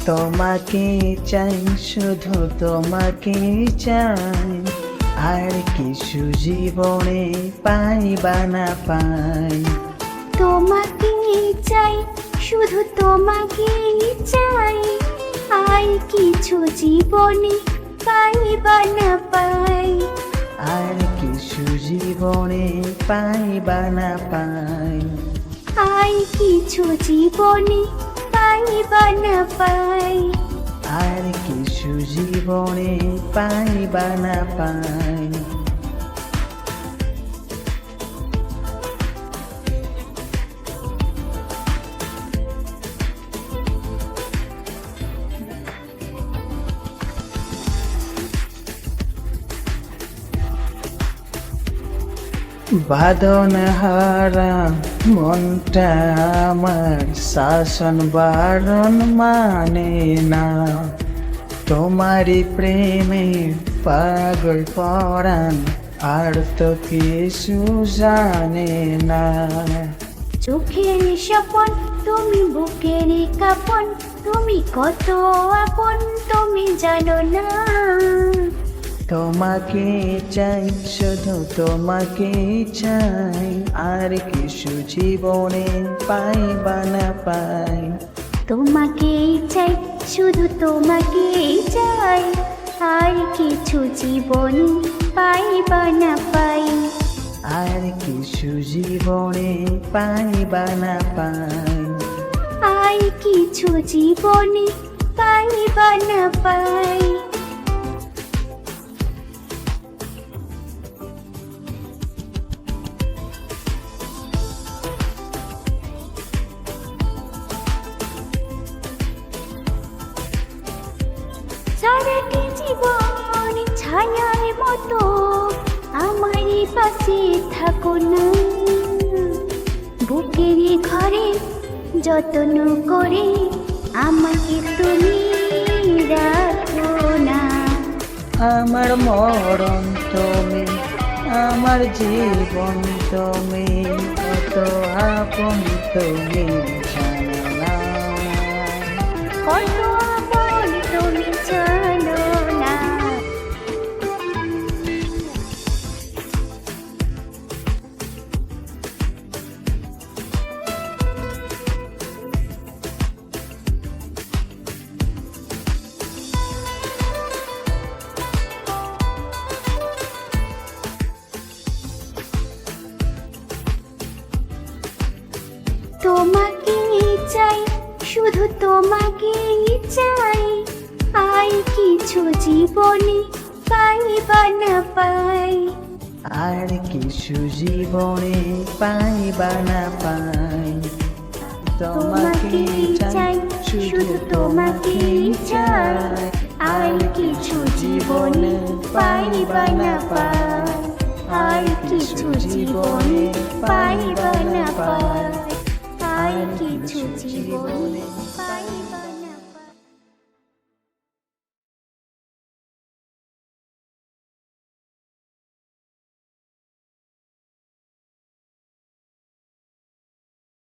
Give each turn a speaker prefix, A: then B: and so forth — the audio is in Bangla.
A: তোমাকে চাই, শুধু তোমাকে চাই, আর কিছু জীবনে পাই বা না পাই।
B: তোমাকে চাই, শুধু তোমাকে চাই, আর কিছু জীবনে পাই বা না পাই।
A: আর কিছু জীবনে পাই বা না পাই।
B: আর কিছু জীবনে পাই বা না পাই।
A: আর কিছু জীবনে পাই বা না পাই। বাঁধন হারা মনটা আমার শাসন বারণ মানে না, তোমারই প্রেমে পাগল পরাণ আর তো কিছু জানে না।
B: চোখের স্বপন তুমি, বুকের কাপন তুমি, কত আপন তুমি জানো না।
A: তোমাকে চাই, শুধু তোমাকে চাই, আর কিছু জীবনে পাই বা না পাই।
B: তোমাকে চাই, শুধু তোমাকে চাই, আর কিছু জীবনে পাই বা না পাই।
A: আর কিছু জীবনে পাই বা না পাই।
B: আর কিছু জীবনে পাই বা না পাই। সারাটি জীবন ছায়ার মতো আমারই পাশে থাকো না। বুকের ঘরে যত্ন করে আমাকে তুমি রাখো না।
A: আমার মরণ তুমি, আমার জীবন তুমি, কত আপন তুমি জানো না।
B: কত আপন তুমি জানো না। তোমাকে চাই, শুধু তোমাকে চাই, আর কিছু জীবনে পাই বা না পাই।
A: আর কিছু জীবনে পাই বা না পাই।
B: তোমাকে চাই, শুধু তোমাকে চাই, আর কিছু জীবনে পাই বা না পাই। আর কিছু জীবনে পাই বা না পাই। আর কিছু জীবনে